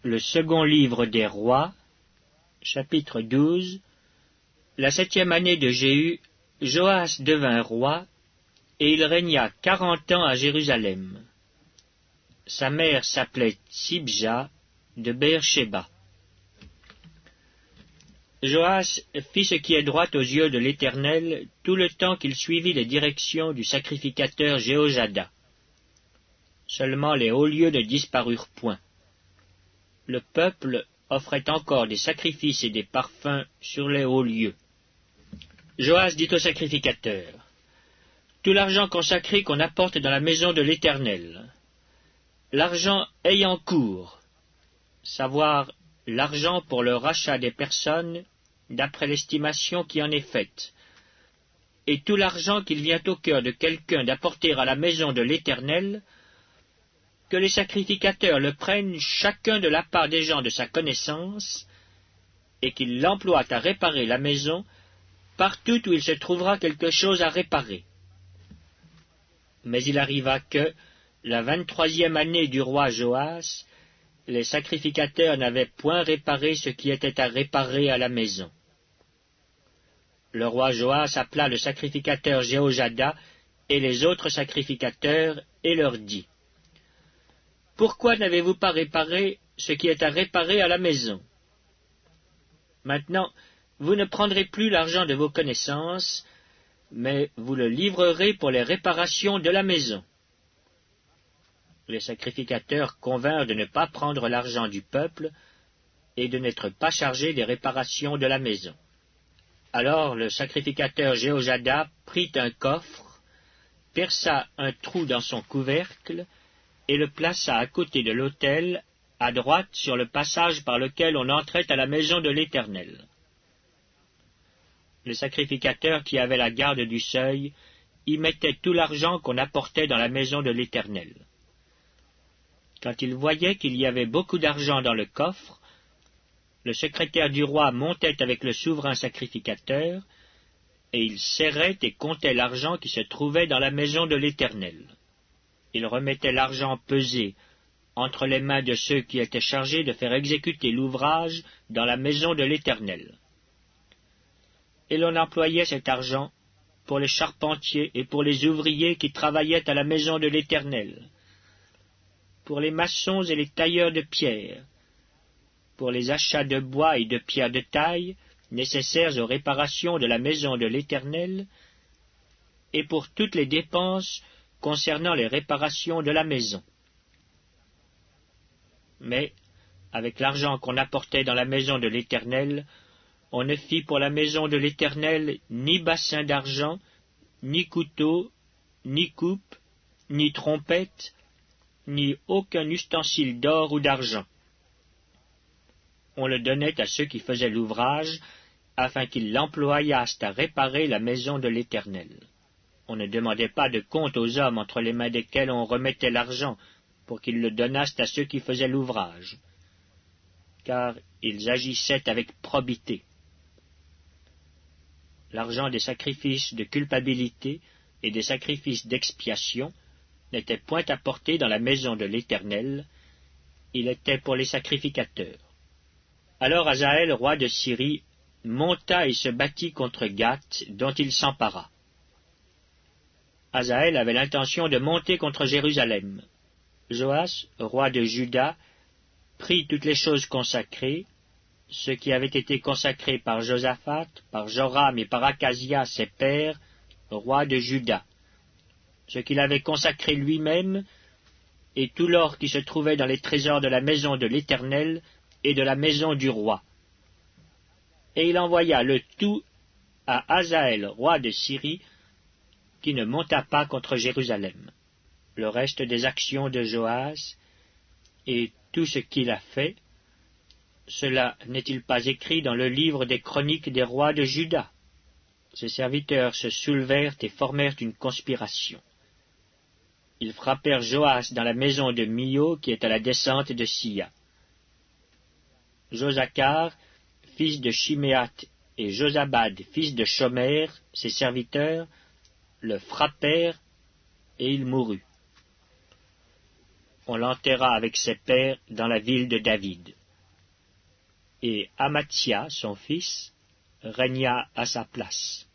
Le second livre des rois, chapitre 12. La 7e année de Jéhu, Joas devint roi, et il régna 40 ans à Jérusalem. Sa mère s'appelait Tsibja de Beer-Shéba. Joas fit ce qui est droit aux yeux de l'Éternel tout le temps qu'il suivit les directions du sacrificateur Jéhojada. Seulement les hauts lieux ne disparurent point. Le peuple offrait encore des sacrifices et des parfums sur les hauts lieux. Joas dit au sacrificateur, « Tout l'argent consacré qu'on apporte dans la maison de l'Éternel, l'argent ayant cours, savoir l'argent pour le rachat des personnes, d'après l'estimation qui en est faite, et tout l'argent qu'il vient au cœur de quelqu'un d'apporter à la maison de l'Éternel, que les sacrificateurs le prennent chacun de la part des gens de sa connaissance, et qu'ils l'emploient à réparer la maison, partout où il se trouvera quelque chose à réparer. » Mais il arriva que, la 23e année du roi Joas, les sacrificateurs n'avaient point réparé ce qui était à réparer à la maison. Le roi Joas appela le sacrificateur Jéhojada et les autres sacrificateurs et leur dit, « Pourquoi n'avez-vous pas réparé ce qui est à réparer à la maison? Maintenant, vous ne prendrez plus l'argent de vos connaissances, mais vous le livrerez pour les réparations de la maison. » Les sacrificateurs convinrent de ne pas prendre l'argent du peuple et de n'être pas chargés des réparations de la maison. Alors le sacrificateur Jéhojada prit un coffre, perça un trou dans son couvercle et le plaça à côté de l'autel, à droite sur le passage par lequel on entrait à la maison de l'Éternel. Les sacrificateurs qui avaient la garde du seuil y mettaient tout l'argent qu'on apportait dans la maison de l'Éternel. Quand ils voyaient qu'il y avait beaucoup d'argent dans le coffre, le secrétaire du roi montait avec le souverain sacrificateur, et il serrait et comptait l'argent qui se trouvait dans la maison de l'Éternel. Il remettait l'argent pesé entre les mains de ceux qui étaient chargés de faire exécuter l'ouvrage dans la maison de l'Éternel. Et l'on employait cet argent pour les charpentiers et pour les ouvriers qui travaillaient à la maison de l'Éternel, pour les maçons et les tailleurs de pierre, pour les achats de bois et de pierres de taille nécessaires aux réparations de la maison de l'Éternel, et pour toutes les dépenses concernant les réparations de la maison. Mais, avec l'argent qu'on apportait dans la maison de l'Éternel, on ne fit pour la maison de l'Éternel ni bassin d'argent, ni couteau, ni coupe, ni trompette, ni aucun ustensile d'or ou d'argent. On le donnait à ceux qui faisaient l'ouvrage, afin qu'ils l'employassent à réparer la maison de l'Éternel. On ne demandait pas de compte aux hommes entre les mains desquels on remettait l'argent, pour qu'ils le donnassent à ceux qui faisaient l'ouvrage, car ils agissaient avec probité. L'argent des sacrifices de culpabilité et des sacrifices d'expiation n'était point apporté dans la maison de l'Éternel, il était pour les sacrificateurs. Alors Hazaël, roi de Syrie, monta et se battit contre Gath, dont il s'empara. Hazaël avait l'intention de monter contre Jérusalem. Joas, roi de Juda, prit toutes les choses consacrées, ce qui avait été consacré par Josaphat, par Joram et par Acasia, ses pères, rois de Juda, ce qu'il avait consacré lui-même, et tout l'or qui se trouvait dans les trésors de la maison de l'Éternel et de la maison du roi. Et il envoya le tout à Hazaël, roi de Syrie, qui ne monta pas contre Jérusalem. Le reste des actions de Joas et tout ce qu'il a fait, cela n'est-il pas écrit dans le livre des chroniques des rois de Juda? Ses serviteurs se soulevèrent et formèrent une conspiration. Ils frappèrent Joas dans la maison de Mio, qui est à la descente de Sia. Josacar, fils de Chiméath, et Josabad, fils de Shomer, ses serviteurs, le frappèrent, et il mourut. on l'enterra avec ses pères dans la ville de David. Et Amatsia, son fils, régna à sa place.